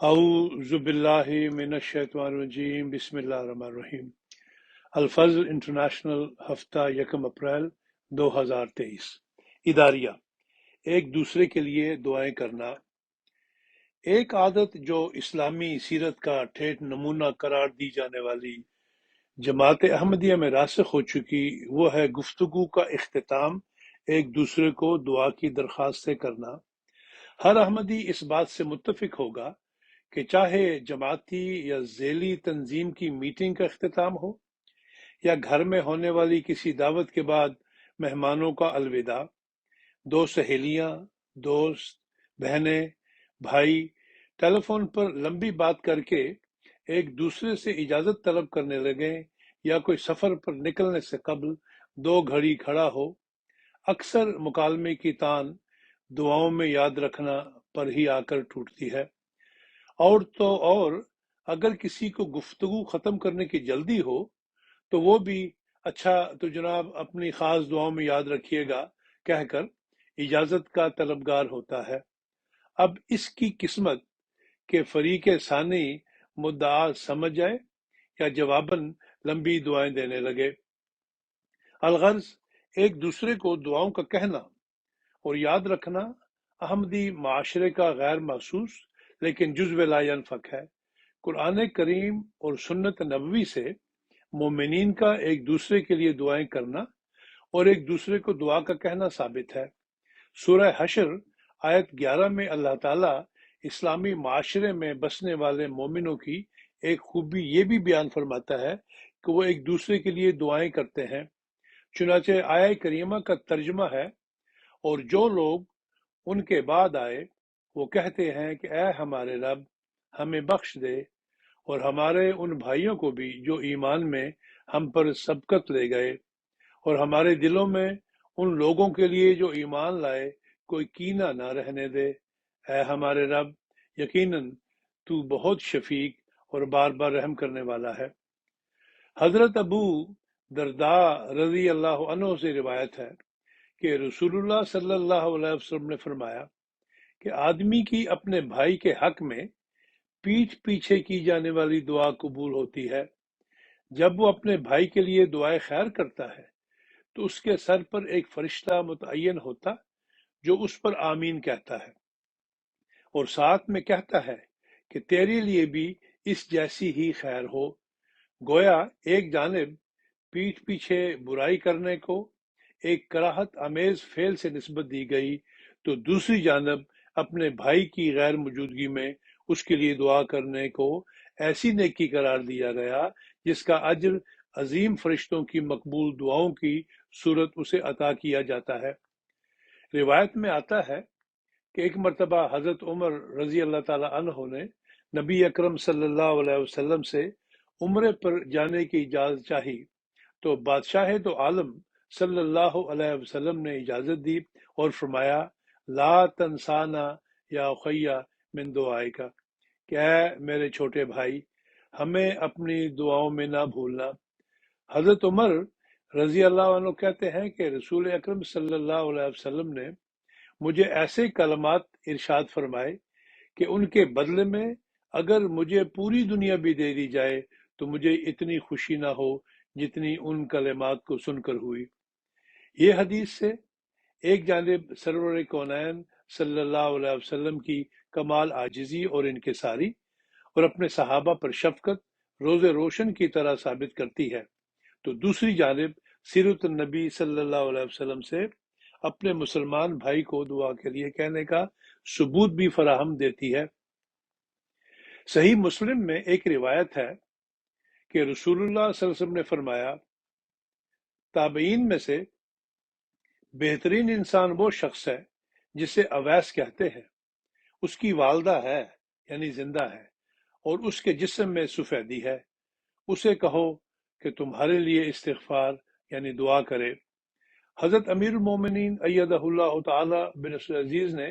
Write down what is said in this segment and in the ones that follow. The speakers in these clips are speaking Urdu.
اعوذ باللہ من الشیطان الرجیم بسم اللہ الرحمن الرحیم۔ الفضل انٹرنیشنل ہفتہ یکم اپریل 2023۔ اداریہ، ایک دوسرے کے لیے دعائیں کرنا۔ ایک عادت جو اسلامی سیرت کا ٹھیٹھ نمونہ قرار دی جانے والی جماعت احمدیہ میں راسخ ہو چکی، وہ ہے گفتگو کا اختتام ایک دوسرے کو دعا کی درخواست سے کرنا۔ ہر احمدی اس بات سے متفق ہوگا کہ چاہے جماعتی یا ذیلی تنظیم کی میٹنگ کا اختتام ہو، یا گھر میں ہونے والی کسی دعوت کے بعد مہمانوں کا الوداع، دو سہیلیاں، دوست، بہنیں، بھائی ٹیلی فون پر لمبی بات کر کے ایک دوسرے سے اجازت طلب کرنے لگیں، یا کوئی سفر پر نکلنے سے قبل 2 گھڑی کھڑا ہو، اکثر مکالمے کی تان دعاؤں میں یاد رکھنا پر ہی آ کر ٹوٹتی ہے۔ اور اگر کسی کو گفتگو ختم کرنے کی جلدی ہو تو وہ بھی اچھا تو جناب اپنی خاص دعاؤں میں یاد رکھیے گا کہہ کر اجازت کا طلبگار ہوتا ہے۔ اب اس کی قسمت کہ فریق ثانی مدعا سمجھ جائے یا جواباً لمبی دعائیں دینے لگے۔ الغرض ایک دوسرے کو دعاؤں کا کہنا اور یاد رکھنا احمدی معاشرے کا غیر محسوس لیکن جزو لا ینفک ہے۔ قرآن کریم اور سنت نبوی سے مومنین کا ایک دوسرے کے لیے دعائیں کرنا اور ایک دوسرے کو دعا کا کہنا ثابت ہے۔ سورہ حشر آیت 11 میں اللہ تعالیٰ اسلامی معاشرے میں بسنے والے مومنوں کی ایک خوبی یہ بھی بیان فرماتا ہے کہ وہ ایک دوسرے کے لیے دعائیں کرتے ہیں۔ چنانچہ آیہ کریمہ کا ترجمہ ہے، اور جو لوگ ان کے بعد آئے وہ کہتے ہیں کہ اے ہمارے رب، ہمیں بخش دے، اور ہمارے ان بھائیوں کو بھی جو ایمان میں ہم پر سبقت لے گئے، اور ہمارے دلوں میں ان لوگوں کے لیے جو ایمان لائے کوئی کینہ نہ رہنے دے۔ اے ہمارے رب، یقیناً تو بہت شفیق اور بار بار رحم کرنے والا ہے۔ حضرت ابو درداء رضی اللہ عنہ سے روایت ہے کہ رسول اللہ صلی اللہ علیہ وسلم نے فرمایا کہ آدمی کی اپنے بھائی کے حق میں پیٹھ پیچھے کی جانے والی دعا قبول ہوتی ہے۔ جب وہ اپنے بھائی کے لیے دعائے خیر کرتا ہے تو اس کے سر پر ایک فرشتہ متعین ہوتا جو اس پر آمین کہتا ہے، اور ساتھ میں کہتا ہے کہ تیرے لیے بھی اس جیسی ہی خیر ہو۔ گویا ایک جانب پیٹھ پیچھے برائی کرنے کو ایک کراہت آمیز فعل سے نسبت دی گئی، تو دوسری جانب اپنے بھائی کی غیر موجودگی میں اس کے لیے دعا کرنے کو ایسی نیکی قرار دیا گیا جس کا اجر عظیم فرشتوں کی مقبول دعاؤں کی صورت اسے عطا کیا جاتا ہے۔ روایت میں آتا ہے کہ ایک مرتبہ حضرت عمر رضی اللہ تعالی عنہ نے نبی اکرم صلی اللہ علیہ وسلم سے عمرے پر جانے کی اجازت چاہی، تو بادشاہ تو عالم صلی اللہ علیہ وسلم نے اجازت دی اور فرمایا، لا تنسانا یا اخیہ من دعائکا، کہ اے میرے چھوٹے بھائی، ہمیں اپنی دعاؤں میں نہ بھولنا۔ حضرت عمر رضی اللہ عنہ کہتے ہیں کہ رسول اکرم صلی اللہ علیہ وسلم نے مجھے ایسے کلمات ارشاد فرمائے کہ ان کے بدلے میں اگر مجھے پوری دنیا بھی دے دی جائے تو مجھے اتنی خوشی نہ ہو جتنی ان کلمات کو سن کر ہوئی۔ یہ حدیث سے ایک جانب سرور کونین صلی اللہ علیہ وسلم کی کمال عاجزی اور انکساری اور اپنے صحابہ پر شفقت روز روشن کی طرح ثابت کرتی ہے، تو دوسری جانب سیرت النبی صلی اللہ علیہ وسلم سے اپنے مسلمان بھائی کو دعا کے لیے کہنے کا ثبوت بھی فراہم دیتی ہے۔ صحیح مسلم میں ایک روایت ہے کہ رسول اللہ صلی اللہ علیہ وسلم نے فرمایا، تابعین میں سے بہترین انسان وہ شخص ہے جسے اویس کہتے ہیں، اس کی والدہ ہے یعنی زندہ ہے، اور اس کے جسم میں سفیدی ہے، اسے کہو کہ تمہارے لیے استغفار یعنی دعا کرے۔ حضرت امیر المومنین ایدہ اللہ تعالی بن نصر عزیز نے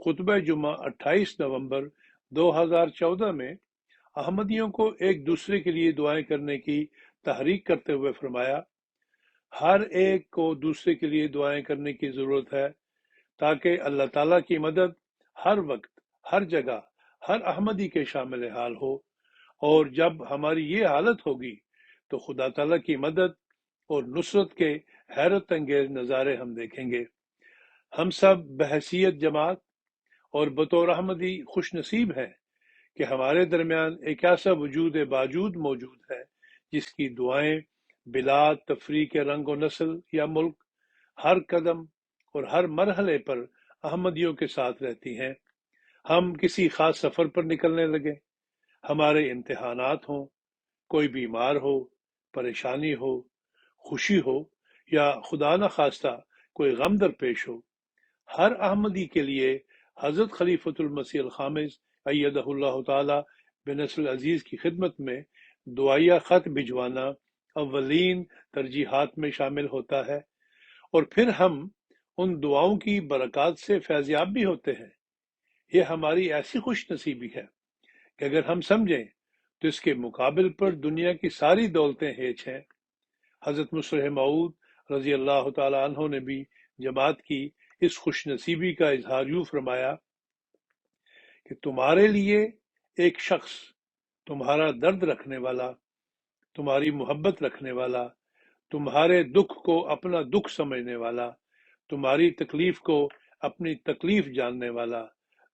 خطبہ جمعہ 28 نومبر 2014 میں احمدیوں کو ایک دوسرے کے لیے دعائیں کرنے کی تحریک کرتے ہوئے فرمایا، ہر ایک کو دوسرے کے لیے دعائیں کرنے کی ضرورت ہے تاکہ اللہ تعالیٰ کی مدد ہر وقت، ہر جگہ، ہر احمدی کے شامل حال ہو، اور جب ہماری یہ حالت ہوگی تو خدا تعالیٰ کی مدد اور نصرت کے حیرت انگیز نظارے ہم دیکھیں گے۔ ہم سب بحیثیت جماعت اور بطور احمدی خوش نصیب ہیں کہ ہمارے درمیان ایک ایسا وجود باجود موجود ہے جس کی دعائیں بلا تفریق رنگ و نسل یا ملک ہر قدم اور ہر مرحلے پر احمدیوں کے ساتھ رہتی ہیں۔ ہم کسی خاص سفر پر نکلنے لگے، ہمارے امتحانات ہوں، کوئی بیمار ہو، پریشانی ہو، خوشی ہو، یا خدا نخواستہ کوئی غم درپیش ہو، ہر احمدی کے لیے حضرت خلیفۃ المسیح الخامس ایدہ اللہ تعالی بنصر العزیز کی خدمت میں دعائیہ خط بھجوانا اولین ترجیحات میں شامل ہوتا ہے، اور پھر ہم ان دعاؤں کی برکات سے فیضیاب بھی ہوتے ہیں۔ یہ ہماری ایسی خوش نصیبی ہے کہ اگر ہم سمجھیں تو اس کے مقابل پر دنیا کی ساری دولتیں ہیچ ہیں۔ حضرت مسلح موعود رضی اللہ تعالی عنہ نے بھی جماعت کی اس خوش نصیبی کا اظہار یوں فرمایا کہ تمہارے لیے ایک شخص تمہارا درد رکھنے والا، تمہاری محبت رکھنے والا، تمہارے دکھ کو اپنا دکھ سمجھنے والا، تمہاری تکلیف کو اپنی تکلیف جاننے والا،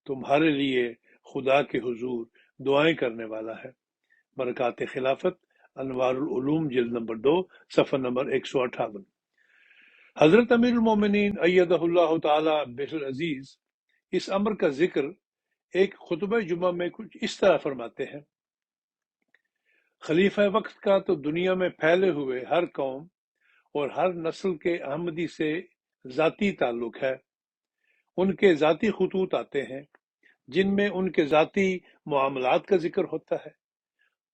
تمہارے لیے خدا کے حضور دعائیں کرنے والا ہے۔ برکات خلافت، انوار العلوم، جلد نمبر 2، صفحہ نمبر 158۔ حضرت امیر المومنین ایدہ اللہ تعالی بالعزیز اس امر کا ذکر ایک خطبہ جمعہ میں کچھ اس طرح فرماتے ہیں: خلیفہ وقت کا تو دنیا میں پھیلے ہوئے ہر قوم اور ہر نسل کے احمدی سے ذاتی تعلق ہے۔ ان کے ذاتی خطوط آتے ہیں جن میں ان کے ذاتی معاملات کا ذکر ہوتا ہے۔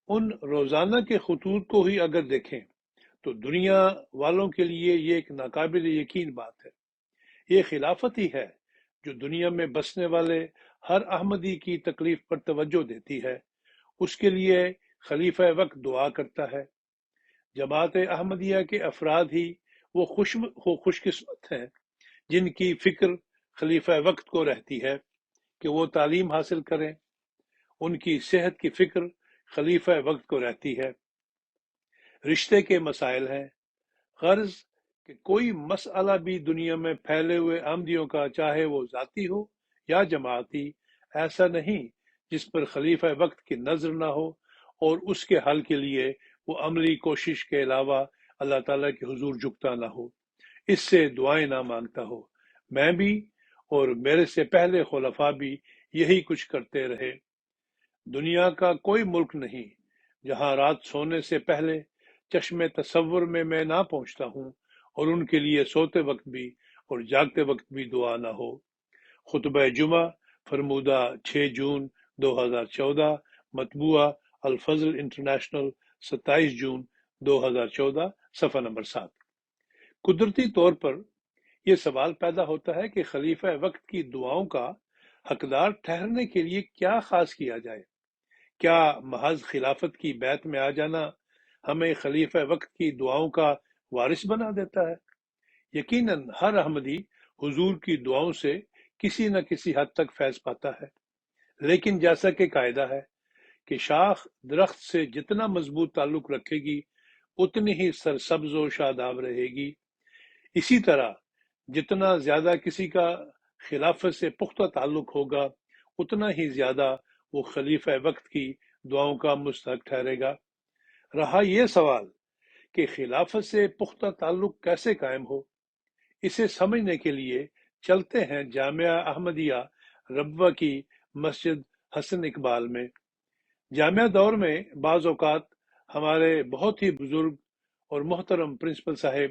ان روزانہ کے خطوط کو ہی اگر دیکھیں تو دنیا والوں کے لیے یہ ایک ناقابل یقین بات ہے۔ یہ خلافت ہی ہے جو دنیا میں بسنے والے ہر احمدی کی تکلیف پر توجہ دیتی ہے، اس کے لیے خلیفہ وقت دعا کرتا ہے۔ جماعت احمدیہ کے افراد ہی وہ خوش قسمت ہیں جن کی فکر خلیفہ وقت کو رہتی ہے کہ وہ تعلیم حاصل کریں، ان کی صحت کی فکر خلیفہ وقت کو رہتی ہے، رشتے کے مسائل ہیں، غرض کہ کوئی مسئلہ بھی دنیا میں پھیلے ہوئے احمدیوں کا، چاہے وہ ذاتی ہو یا جماعتی، ایسا نہیں جس پر خلیفہ وقت کی نظر نہ ہو اور اس کے حل کے لیے وہ عملی کوشش کے علاوہ اللہ تعالیٰ کے حضور جھکتا نہ ہو، اس سے دعائیں نہ مانگتا ہو۔ میں بھی اور میرے سے پہلے خلفاء بھی یہی کچھ کرتے رہے۔ دنیا کا کوئی ملک نہیں جہاں رات سونے سے پہلے چشم تصور میں نہ پہنچتا ہوں اور ان کے لیے سوتے وقت بھی اور جاگتے وقت بھی دعا نہ ہو۔ خطبہ جمعہ فرمودہ 6 جون 2014، مطبوعہ الفضل انٹرنیشنل 27 جون 2014، صفحہ نمبر 7۔ قدرتی طور پر یہ سوال پیدا ہوتا ہے کہ خلیفہ وقت کی دعاؤں کا حقدار ٹھہرنے کے لیے کیا خاص کیا جائے؟ کیا محض خلافت کی بیعت میں آ جانا ہمیں خلیفہ وقت کی دعاؤں کا وارث بنا دیتا ہے؟ یقیناً ہر احمدی حضور کی دعاؤں سے کسی نہ کسی حد تک فیض پاتا ہے، لیکن جیسا کہ قاعدہ ہے کہ شاخ درخت سے جتنا مضبوط تعلق رکھے گی اتنی ہی سرسبز و شاداب رہے گی، اسی طرح جتنا زیادہ کسی کا خلافت سے پختہ تعلق ہوگا اتنا ہی زیادہ وہ خلیفہ وقت کی دعاؤں کا مستحق ٹھہرے گا۔ رہا یہ سوال کہ خلافت سے پختہ تعلق کیسے قائم ہو، اسے سمجھنے کے لیے چلتے ہیں جامعہ احمدیہ ربوہ کی مسجد حسن اقبال میں۔ جامعہ دور میں بعض اوقات ہمارے بہت ہی بزرگ اور محترم پرنسپل صاحب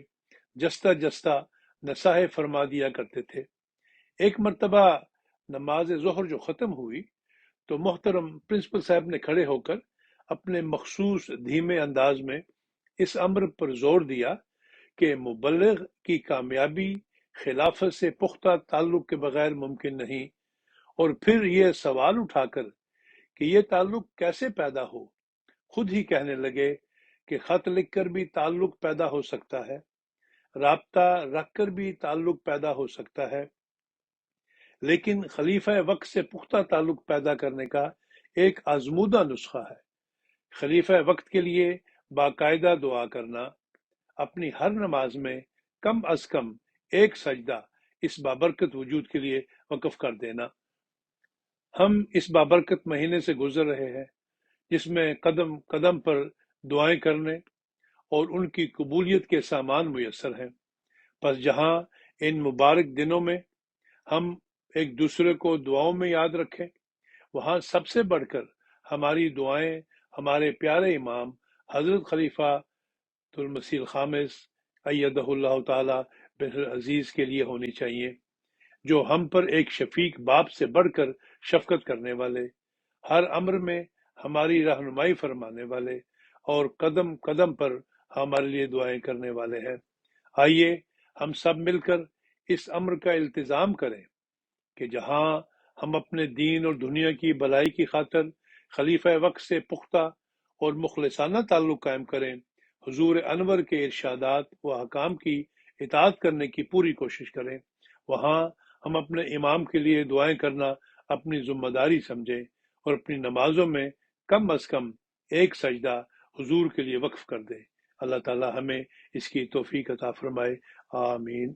جستہ جستہ نصائح فرما دیا کرتے تھے۔ ایک مرتبہ نماز ظہر جو ختم ہوئی تو محترم پرنسپل صاحب نے کھڑے ہو کر اپنے مخصوص دھیمے انداز میں اس امر پر زور دیا کہ مبلغ کی کامیابی خلافت سے پختہ تعلق کے بغیر ممکن نہیں، اور پھر یہ سوال اٹھا کر کہ یہ تعلق کیسے پیدا ہو، خود ہی کہنے لگے کہ خط لکھ کر بھی تعلق پیدا ہو سکتا ہے، رابطہ رکھ کر بھی تعلق پیدا ہو سکتا ہے، لیکن خلیفہ وقت سے پختہ تعلق پیدا کرنے کا ایک آزمودہ نسخہ ہے۔ خلیفہ وقت کے لیے باقاعدہ دعا کرنا، اپنی ہر نماز میں کم از کم ایک سجدہ اس بابرکت وجود کے لیے وقف کر دینا۔ ہم اس بابرکت مہینے سے گزر رہے ہیں جس میں قدم قدم پر دعائیں کرنے اور ان کی قبولیت کے سامان میسر ہیں۔ پس جہاں ان مبارک دنوں میں ہم ایک دوسرے کو دعاؤں میں یاد رکھیں، وہاں سب سے بڑھ کر ہماری دعائیں ہمارے پیارے امام حضرت خلیفہ المسیح الخامس ایدہ اللہ تعالی بالعزیز کے لیے ہونی چاہیے، جو ہم پر ایک شفیق باپ سے بڑھ کر شفقت کرنے والے، ہر امر میں ہماری رہنمائی فرمانے والے اور قدم قدم پر ہمارے لیے دعائیں کرنے والے ہیں۔ آئیے ہم سب مل کر اس امر کا التزام کریں کہ جہاں ہم اپنے دین اور دنیا کی بھلائی کی خاطر خلیفہ وقت سے پختہ اور مخلصانہ تعلق قائم کریں، حضور انور کے ارشادات و احکام کی اطاعت کرنے کی پوری کوشش کریں، وہاں ہم اپنے امام کے لیے دعائیں کرنا اپنی ذمہ داری سمجھیں اور اپنی نمازوں میں کم از کم ایک سجدہ حضور کے لیے وقف کر دیں۔ اللہ تعالی ہمیں اس کی توفیق عطا فرمائے، آمین۔